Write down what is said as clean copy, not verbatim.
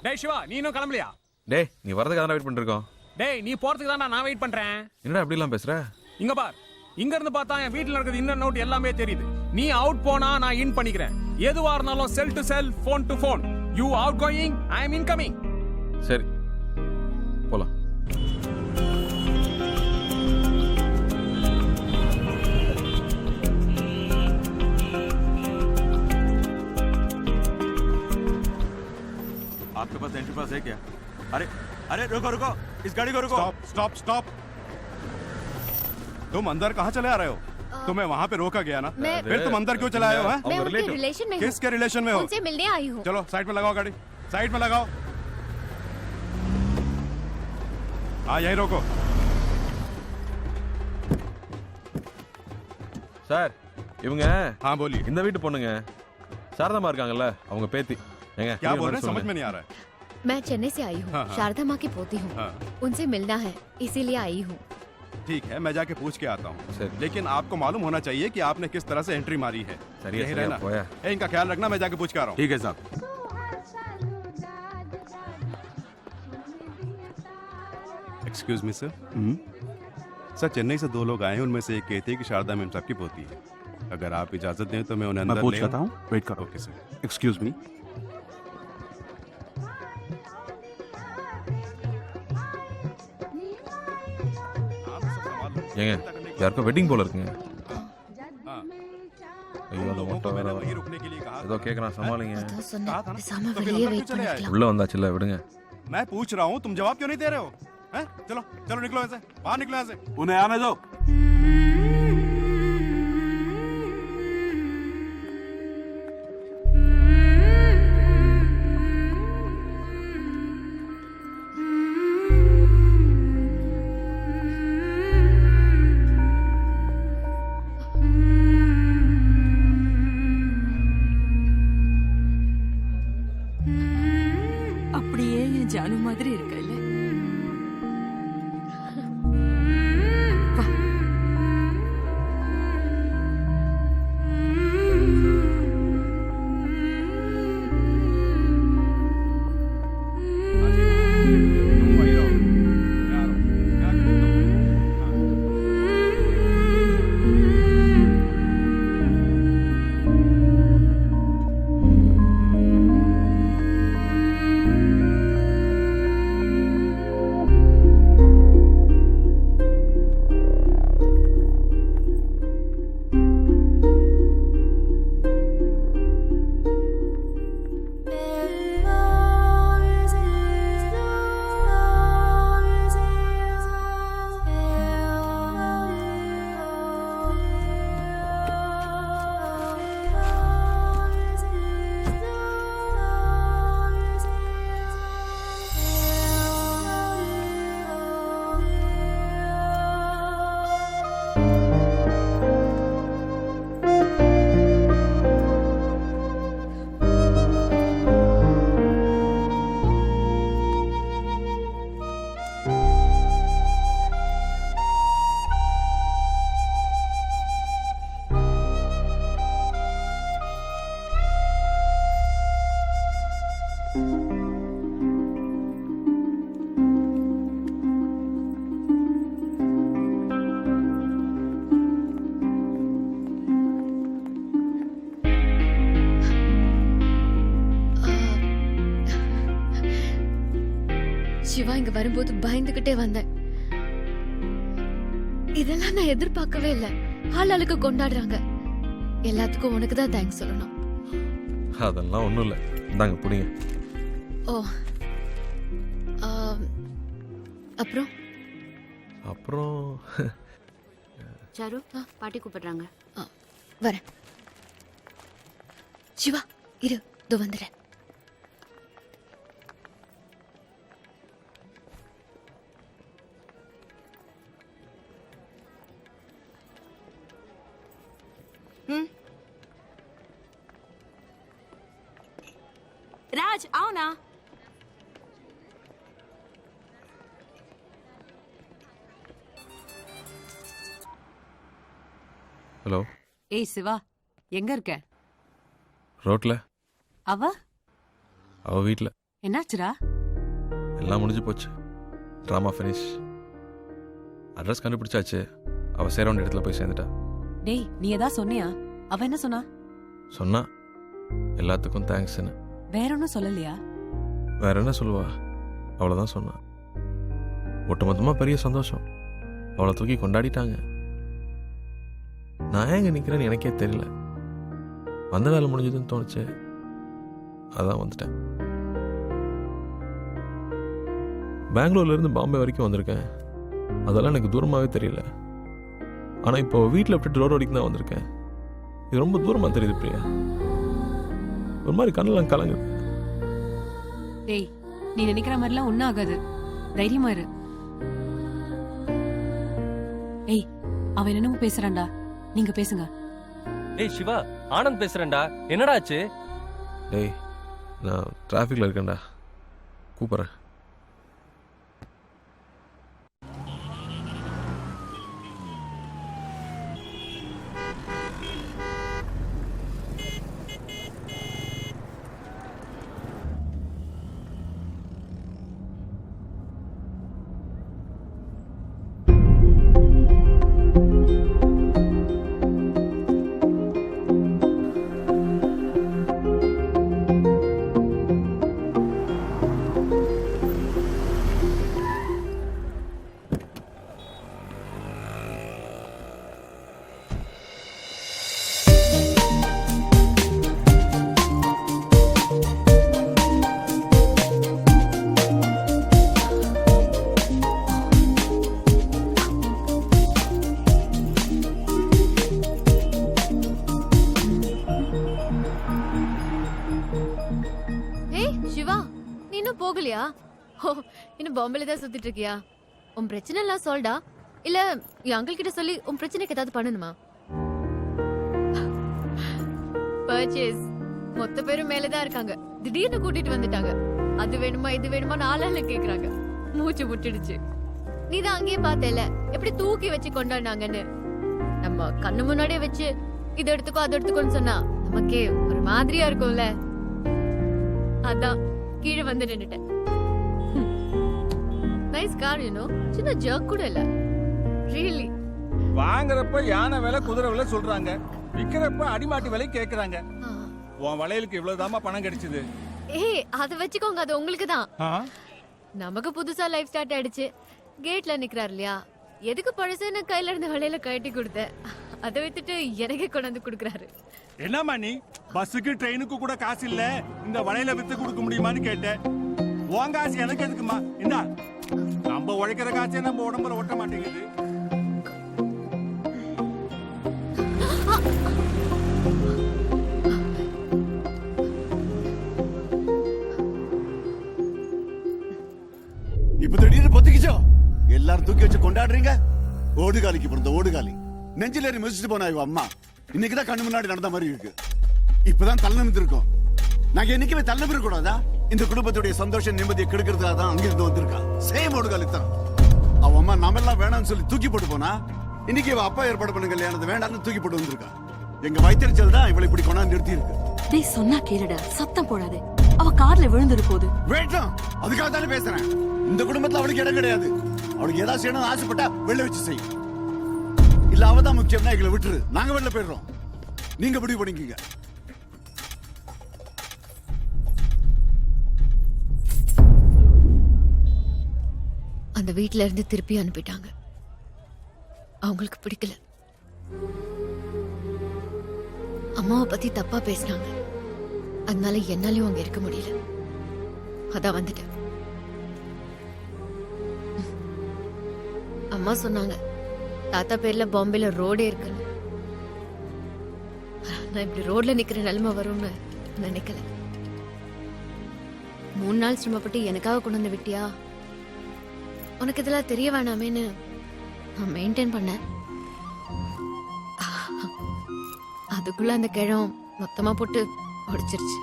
டேய் சிவா, நீ இன்னும் கிளம்பலையா? டேய் நீ வரதுக்கு தான் வெயிட் பண்ணிருக்கோம். டேய் நீ போறதுக்கு தான் நான் வெயிட் பண்றேன். என்னடா அப்படி எல்லாம் பேசுற? இங்க பார், இங்க இருந்து பார்த்தா என் வீட்ல இருக்குது இன்னர் நோட் எல்லாமே தெரியுது. நீ அவுட் போனா நான் இன் பண்ணிக்கிறேன். எதுவா இருந்தாலும் cell to cell, phone to phone. You outgoing, I am incoming. சரி போலாம். आपके पास एंट्री पास है क्या? अरे अरे रुको रुको, इस गाड़ी को रुको। Stop stop stop. तुम अंदर कहाँ चले आ रहे हो? तुम्हें वहाँ पे रोका गया ना, फिर तुम अंदर क्यों चले आए हो? मैं उनके रिलेशन में हूँ। किसके रिलेशन में हो? उनसे मिलने आई हूँ। चलो साइड में लगाओ गाड़ी, साइड में लगाओ। हाँ यही रोको। சார் இவங்க हाँ बोलिए। இந்த வீட்டு பொண்ணுங்க சாரதாமா இருக்காங்கல்ல, அவங்க பேத்தி. ஏங்க क्या बोल रहे हैं समझ में नहीं आ रहा है। मैं चेन्नई से आई हूँ। हाँ, हाँ। शारदा माँ की पोती हूँ। हाँ। उनसे मिलना है, इसीलिए आई हूँ। ठीक है मैं जाके पूछ के आता हूँ, सर। लेकिन आपको मालूम होना चाहिए कि आपने किस तरह से एंट्री मारी है। सर, ये यही सर, रहना। आप होया। ए, इनका ख्याल रखना, मैं जाके पूछ के आ रहा हूँ। ठीक है साहब। Excuse me sir. Sir Chennai से दो लोग आए हैं, उनमें से एक कहती है कि शारदा मैम साहब की पोती है। अगर आप इजाजत दें तो मैं उन्हें अंदर मैं पूछ ले लेता हूँ, वेट करो। Okay sir. Excuse me. ஏங்க யாருக்கும் வெட்டிங் போல இருக்குங்க. हाँ। ஐயோ அந்த लोगों மொட்டை को मैंने வேற वहीं रुकने के लिए कहा ஏதோ था। கேக்குறான், சமாளிங்க. तो सुन, कहा था ना? सामा तो फिर வெளியே अंदर வெயிட் क्यों चले आए? பண்ணிக்கலாம். உள்ள வந்தாச்சுல்ல, விடுங்க. मैं पूछ रहा हूँ, तुम जवाब क्यों नहीं दे रहे हो? हैं? चलो चलो निकलो ऐसे, बाहर निकलो ऐसे। उन्हें आने दो। அப்படியே என் ஜானு மாதிரி இருக்கல்ல. तुम वहीं रहो, मैं आ रहा हूँ। मैं आके मिलता हूँ। हाँ। சிவா இங்க வரும்போது பயந்துகிட்டே வந்தேன். இதெல்லாம் நான் எதிர்பார்க்கவே இல்லை. ஆளாளுக்கு கொண்டாடுறாங்க. எல்லாத்துக்கும் உனக்கு தான் தேங்க்ஸ் சொல்லணும். அதெல்லாம் ஒண்ணும் இல்ல, இந்தாங்க புடிங்க. ஓ அப்புறம் அப்புறம் சாரு பாட்டி கூப்பிடுறாங்க. வரேன். சிவா இரு, இதோ வந்துடுறேன். राज आओ ना. ஹலோ. ஏய் சிவா, எங்க இருக்க? ரோட்ல. அவ அவ வீட்ல. என்னாச்சுடா? எல்லாம் முடிஞ்சு போச்சு. Drama finish. அட்ரஸ் கண்டுபிடிச்சாச்சு. அவள் சேர வேண்டிய இடத்துல போய் சேர்ந்துட்டா. டேய், நீ ஏதா சொன்னியா? அவ என்ன சொன்னா? சொன்னா எல்லாத்துக்கும் தேங்க்ஸ்ன்னு. வேற ஒன்னும் சொல்லலையா? வேற என்ன சொல்லுவா? அவ்வளோதான் சொன்னா. ஒட்டுமொத்தமாக பெரிய சந்தோஷம். அவளை தூக்கி கொண்டாடிட்டாங்க. நான் எங்க நிற்கிறேன்னு எனக்கே தெரியல. வந்த வேலை முடிஞ்சதுன்னு தோணுச்சு, அதான் வந்துட்டேன். பெங்களூர்லேருந்து பாம்பே வரைக்கும் வந்திருக்கேன். அதெல்லாம் எனக்கு தூரமாகவே தெரியல. ஆனால் இப்போ வீட்டில் விட்டுட்டு ரோடு வரைக்கும் தான் வந்திருக்கேன். இது ரொம்ப தூரமாக தெரியுது பிரியா. ஒரு மாதிரி கண்ணெல்லாம் கலங்குது. டேய், நீ நினைக்கிற மாதிரிலாம் ஒன்னும் ஆகாது. தைரியமா இரு. ஏய், அவன் என்னமோ பேசுறான்டா. நீங்க பேசுங்க. ஏய் சிவா, ஆனந்த் பேசுறேன்டா. என்னடா ஆச்சு? டேய், நான் டிராஃபிக்கில் இருக்கேன்டா, கூப்பிட்றேன். ஏய் சிவா, நீ இன்னும் போகலையா? ஓ, இன்னும் பாம்பேல தான் சுத்திட்டு இருக்கியா? உன் பிரச்சனை எல்லாம் சால்வ்டா? இல்ல என் அங்கிள் கிட்ட சொல்லி உன் பிரச்சனைக்கு ஏதாவது பண்ணணுமா? பர்ச்சேஸ் மொத்த பேரும் மேலதான் இருக்காங்க. திடீர்னு கூட்டிட்டு வந்துட்டாங்க. அது வேணுமா இது வேணுமா நாளால கேக்குறாங்க. மூச்சு முட்டிடுச்சு. நீதான் அங்கேயே பார்த்தேல எப்படி தூக்கி வச்சு கொண்டாடினாங்கன்னு. நம்ம கண்ணு முன்னாடியே வச்சு இது எடுத்துக்கோ அது எடுத்துக்கோன்னு சொன்னா நமக்கே ஒரு மாதிரியா இருக்கும்ல. அதான் கீழே வந்து நின்னுட்டேன். Nice car, you know. சின்ன ஜர்க் கூட இல்ல. ரியலி. வாங்குறப்ப யானை விலை குதிரை விலை சொல்றாங்க, விக்கிறப்ப அடிமாட்டு விலை கேக்குறாங்க. உன் வளையலுக்கு இவ்வளவுதாமா பணம் கிடைச்சது. ஏய், அத வச்சுக்கோங்க, அது உங்களுக்கு தான். நமக்கு புதுசா லைஃப் ஸ்டார்ட் ஆயிடுச்சு. கேட்ல நிக்கிறார் இல்லையா, எதுக்கு பழசுன்னு கையில இருந்த வளையல கட்டி கொடுத்தேன். அதை வித்துட்டு எனக்கே கொண்டாந்து குடுக்குறாரு. என்னம்மா நீ பஸ்ஸுக்கு ட்ரெயினுக்கு கூட காசு இல்ல, இந்த வளையல வித்து கொடுக்க முடியுமான்னு கேட்டேன். உன் காசு எனக்கு எதுக்குமா? என்ன நம்ம உழைக்கிற காசே நம்ம உடம்புல ஒட்ட மாட்டேங்குது. இப்ப திடீர்னு பொத்திக்கிச்சோ, எல்லாரும் தூக்கி வச்சு கொண்டாடுறீங்க. ஓடுகாலிக்கு பிறந்த ஓடுகாலி நெஞ்சில ஏறி மிதிச்சுட்டு போனா இவ அம்மா இன்னைக்குதான் கண்ணு முன்னாடி நடந்த மாதிரி இருக்கு. இப்பதான் தள்ள நிமிர்ந்திருக்கோம். நாங்க என்னைக்குமே தள்ள நிமிர கூடாதா? இந்த குடும்பத்துடைய சந்தோஷம் நிம்மதியை கெடுக்கிறதுக்காக தான் அங்கிருந்து வந்திருக்கா. சேம் ஓடுகாலித்தான். அவ அம்மா நம்ம எல்லாம் வேணாம்னு சொல்லி தூக்கி போட்டு போனா, இன்னைக்கு இவ அப்பா ஏற்பாடு பண்ண கல்யாணத்தை வேண்டாம்னு தூக்கி போட்டு வந்திருக்கா. எங்க வயிற்றுச்சல் தான் இவளை இப்படி கொண்டாந்து நிறுத்தி இருக்கு. டேய், சொன்னா கேளுடா, சத்தம் போடாதே. அவ கார்ல விழுந்துரு போகுது. வேண்டாம், அதுக்காக தானே பேசுறேன். இந்த குடும்பத்துல அவளுக்கு இடம் கிடையாது. அவளுக்கு ஏதாவது செய்யணும்னு ஆசைப்பட்டா வெளில வச்சு செய்யும். இல்ல அவதான் முக்கியம்னா எங்களை விட்டுரு, நாங்க வெளில போயிடுறோம். நீங்க முடிவு பண்ணிக்கீங்க. அந்த வீட்ல இருந்து திருப்பி அனுப்பிட்டாங்க. அவங்களுக்கு பிடிக்கல. அம்மாவை பத்தி தப்பா பேசினாங்க. அதனால என்னாலையும் அங்க இருக்க முடியல. அதான் வந்துட்டேன். அம்மா சொன்னாங்க தாத்தா பேர்ல பாம்பேல ரோடே இருக்குன்னு. நான் இப்படி ரோட்ல நிக்கிற நிலைமை வரும்னு நினைக்கல. 3 நாள் சிரமப்பட்டு எனக்காக கொண்டு வந்து விட்டியா? உனக்கு இதெல்லாம் தெரிய வேணாமேன்னு நான் மெயின்டைன் பண்ணேன். அதுக்குள்ள அந்த கிழம் மொத்தமா போட்டு உடைச்சிருச்சு.